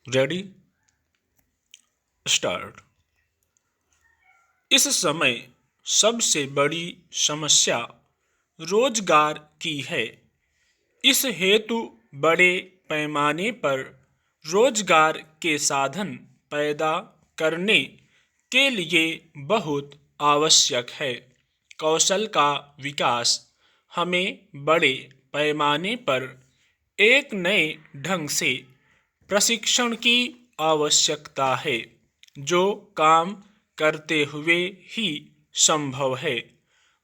Ready start. इस समय सबसे बड़ी समस्या रोजगार की है। इस हेतु बड़े पैमाने पर रोजगार के साधन पैदा करने के लिए बहुत आवश्यक है। कौशल का विकास हमें बड़े पैमाने पर एक नए ढंग से प्रशिक्षण की आवश्यकता है, जो काम करते हुए ही संभव है।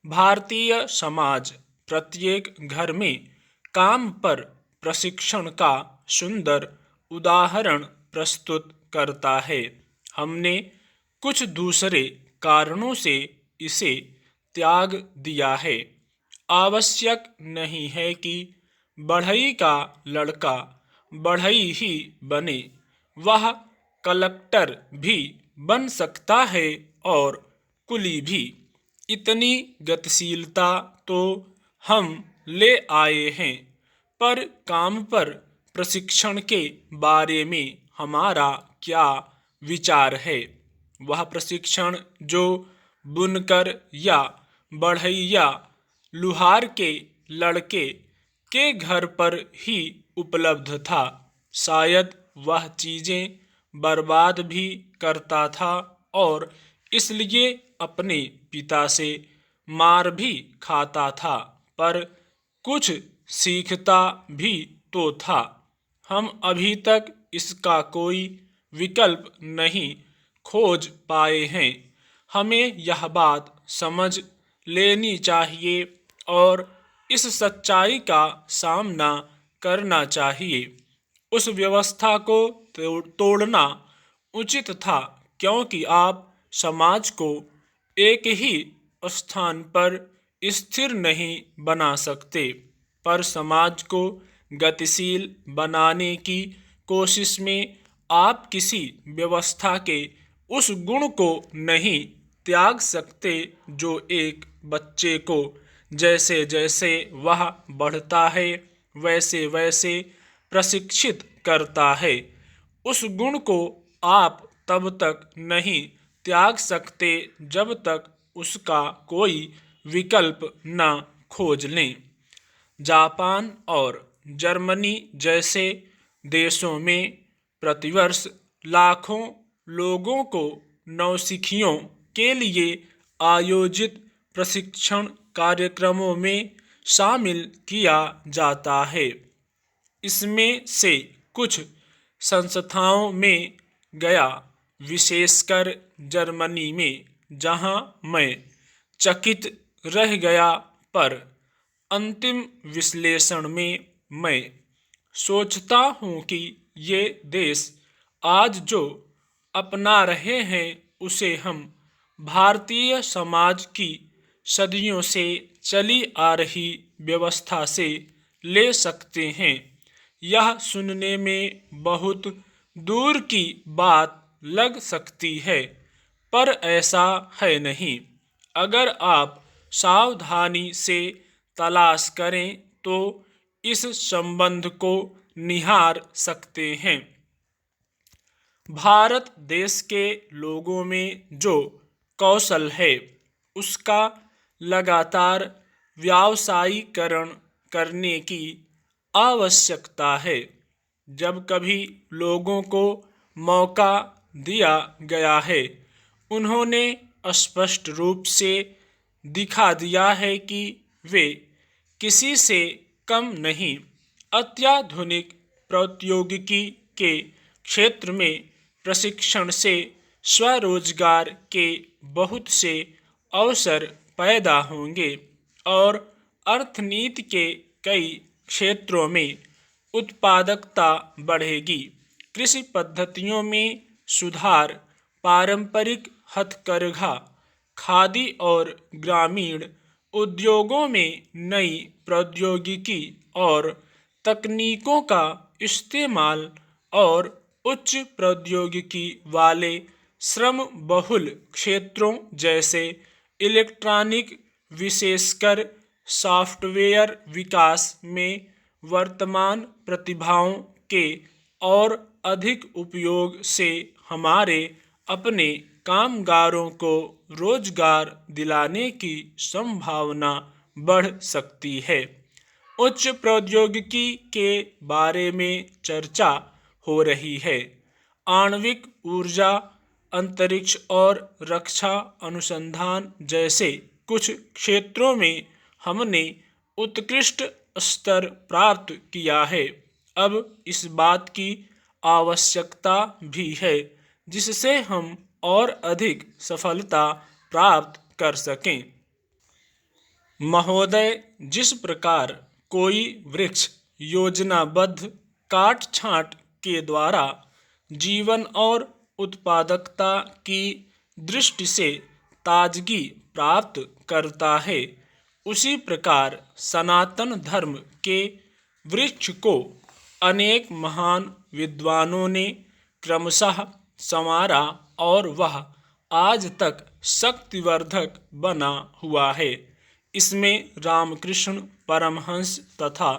भारतीय समाज प्रत्येक घर में काम पर प्रशिक्षण का सुंदर उदाहरण प्रस्तुत करता है। हमने कुछ दूसरे कारणों से इसे त्याग दिया है। आवश्यक नहीं है कि बढ़ई का लड़का बढ़ई ही बने, वह कलेक्टर भी बन सकता है और कुली भी। इतनी गतिशीलता तो हम ले आए हैं, पर काम पर प्रशिक्षण के बारे में हमारा क्या विचार है? वह प्रशिक्षण जो बुनकर या बढ़इया लुहार के लड़के के घर पर ही उपलब्ध था, शायद वह चीजें बर्बाद भी करता था और इसलिए अपने पिता से मार भी खाता था, पर कुछ सीखता भी तो था। हम अभी तक इसका कोई विकल्प नहीं खोज पाए हैं। हमें यह बात समझ लेनी चाहिए और इस सच्चाई का सामना करना चाहिए। उस व्यवस्था को तोड़ना उचित था, क्योंकि आप समाज को एक ही स्थान पर स्थिर नहीं बना सकते, पर समाज को गतिशील बनाने की कोशिश में आप किसी व्यवस्था के उस गुण को नहीं त्याग सकते जो एक बच्चे को जैसे जैसे वह बढ़ता है वैसे वैसे प्रशिक्षित करता है। उस गुण को आप तब तक नहीं त्याग सकते जब तक उसका कोई विकल्प न खोज लें। जापान और जर्मनी जैसे देशों में प्रतिवर्ष लाखों लोगों को नौसिखियों के लिए आयोजित प्रशिक्षण कार्यक्रमों में शामिल किया जाता है। इसमें से कुछ संस्थाओं में गया, विशेषकर जर्मनी में, जहां मैं चकित रह गया, पर अंतिम विश्लेषण में मैं सोचता हूं कि ये देश आज जो अपना रहे हैं उसे हम भारतीय समाज की सदियों से चली आ रही व्यवस्था से ले सकते हैं। यह सुनने में बहुत दूर की बात लग सकती है, पर ऐसा है नहीं। अगर आप सावधानी से तलाश करें तो इस संबंध को निहार सकते हैं। भारत देश के लोगों में जो कौशल है उसका लगातार व्यावसायीकरण करने की आवश्यकता है। जब कभी लोगों को मौका दिया गया है, उन्होंने स्पष्ट रूप से दिखा दिया है कि वे किसी से कम नहीं। अत्याधुनिक प्रौद्योगिकी के क्षेत्र में प्रशिक्षण से स्वरोजगार के बहुत से अवसर पैदा होंगे और अर्थनीति के कई क्षेत्रों में उत्पादकता बढ़ेगी। कृषि पद्धतियों में सुधार, पारंपरिक हथकरघा, खादी और ग्रामीण उद्योगों में नई प्रौद्योगिकी और तकनीकों का इस्तेमाल और उच्च प्रौद्योगिकी वाले श्रम बहुल क्षेत्रों जैसे इलेक्ट्रॉनिक, विशेषकर सॉफ्टवेयर विकास में वर्तमान प्रतिभाओं के और अधिक उपयोग से हमारे अपने कामगारों को रोजगार दिलाने की संभावना बढ़ सकती है। उच्च प्रौद्योगिकी के बारे में चर्चा हो रही है। आणविक ऊर्जा, अंतरिक्ष और रक्षा अनुसंधान जैसे कुछ क्षेत्रों में हमने उत्कृष्ट स्तर प्राप्त किया है। अब इस बात की आवश्यकता भी है जिससे हम और अधिक सफलता प्राप्त कर सकें। महोदय, जिस प्रकार कोई वृक्ष योजनाबद्ध काट छांट के द्वारा जीवन और उत्पादकता की दृष्टि से ताजगी प्राप्त करता है, उसी प्रकार सनातन धर्म के वृक्ष को अनेक महान विद्वानों ने क्रमशः संवारा और वह आज तक शक्तिवर्धक बना हुआ है। इसमें रामकृष्ण परमहंस तथा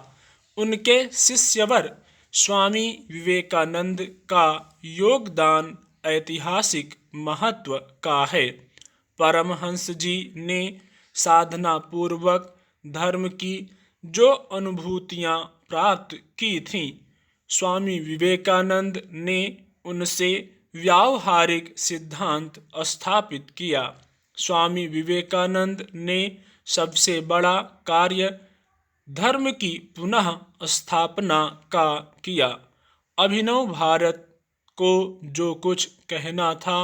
उनके शिष्यवर स्वामी विवेकानंद का योगदान ऐतिहासिक महत्व का है। परमहंस जी ने साधना पूर्वक धर्म की जो अनुभूतियां प्राप्त की थीं, स्वामी विवेकानंद ने उनसे व्यावहारिक सिद्धांत स्थापित किया। स्वामी विवेकानंद ने सबसे बड़ा कार्य धर्म की पुनः स्थापना का किया। अभिनव भारत को जो कुछ कहना था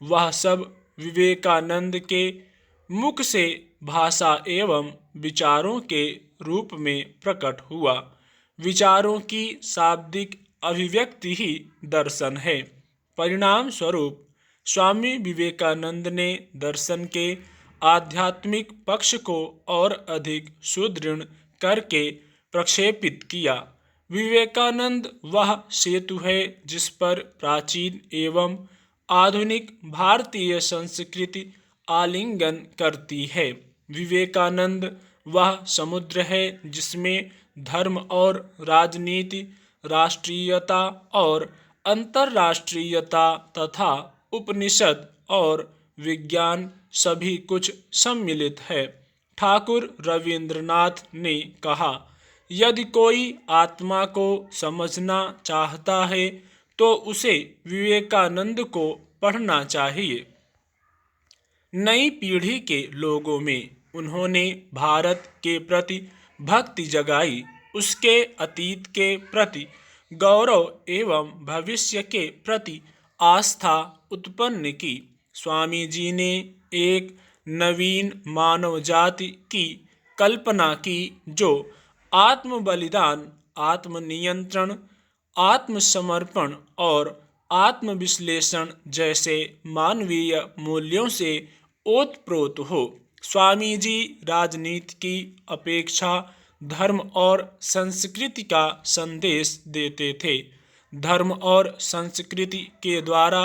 वह सब विवेकानंद के मुख से भाषा एवं विचारों के रूप में प्रकट हुआ। विचारों की शाब्दिक अभिव्यक्ति ही दर्शन है। परिणाम स्वरूप स्वामी विवेकानंद ने दर्शन के आध्यात्मिक पक्ष को और अधिक सुदृढ़ करके प्रक्षेपित किया। विवेकानंद वह सेतु है जिस पर प्राचीन एवं आधुनिक भारतीय संस्कृति आलिंगन करती है। विवेकानंद वह समुद्र है जिसमें धर्म और राजनीति, राष्ट्रीयता और अंतर्राष्ट्रीयता तथा उपनिषद और विज्ञान सभी कुछ सम्मिलित है। ठाकुर रविंद्रनाथ ने कहा, यदि कोई आत्मा को समझना चाहता है तो उसे विवेकानंद को पढ़ना चाहिए। नई पीढ़ी के लोगों में उन्होंने भारत के प्रति भक्ति जगाई, उसके अतीत के प्रति गौरव एवं भविष्य के प्रति आस्था उत्पन्न की। स्वामी जी ने एक नवीन मानव जाति की कल्पना की जो आत्म बलिदान, आत्मनियंत्रण, आत्मसमर्पण और आत्मविश्लेषण जैसे मानवीय मूल्यों से ओतप्रोत हो। स्वामी जी राजनीति की अपेक्षा धर्म और संस्कृति का संदेश देते थे। धर्म और संस्कृति के द्वारा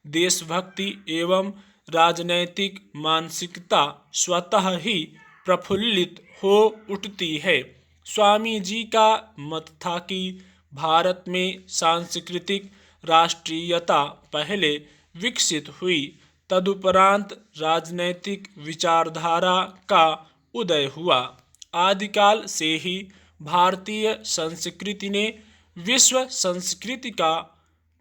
देशभक्ति एवं राजनैतिक मानसिकता स्वतः ही प्रफुल्लित हो उठती है। स्वामी जी का मत था कि भारत में सांस्कृतिक राष्ट्रीयता पहले विकसित हुई, तदुपरांत राजनैतिक विचारधारा का उदय हुआ। आदिकाल से ही भारतीय संस्कृति ने विश्व संस्कृति का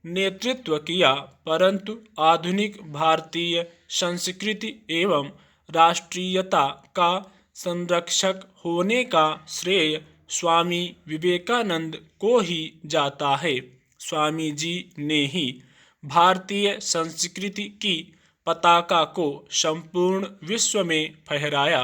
नेतृत्व किया, परंतु आधुनिक भारतीय संस्कृति एवं राष्ट्रीयता का संरक्षक होने का श्रेय स्वामी विवेकानंद को ही जाता है। स्वामी जी ने ही भारतीय संस्कृति की पताका को संपूर्ण विश्व में फहराया।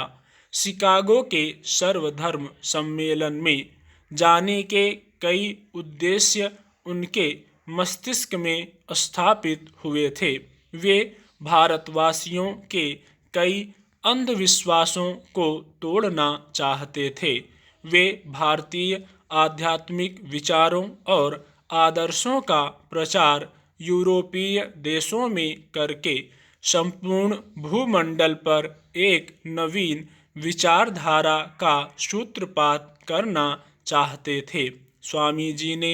शिकागो के सर्वधर्म सम्मेलन में जाने के कई उद्देश्य उनके मस्तिष्क में स्थापित हुए थे। वे भारतवासियों के कई अंधविश्वासों को तोड़ना चाहते थे। वे भारतीय आध्यात्मिक विचारों और आदर्शों का प्रचार यूरोपीय देशों में करके संपूर्ण भूमंडल पर एक नवीन विचारधारा का सूत्रपात करना चाहते थे। स्वामी जी ने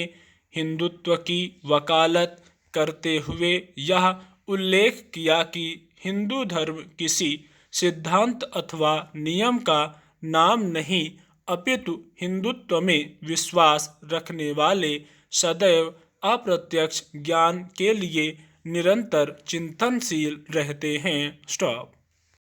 हिंदुत्व की वकालत करते हुए यह उल्लेख किया कि हिंदू धर्म किसी सिद्धांत अथवा नियम का नाम नहीं, अपितु हिंदुत्व में विश्वास रखने वाले सदैव अप्रत्यक्ष ज्ञान के लिए निरंतर चिंतनशील रहते हैं। स्टॉप।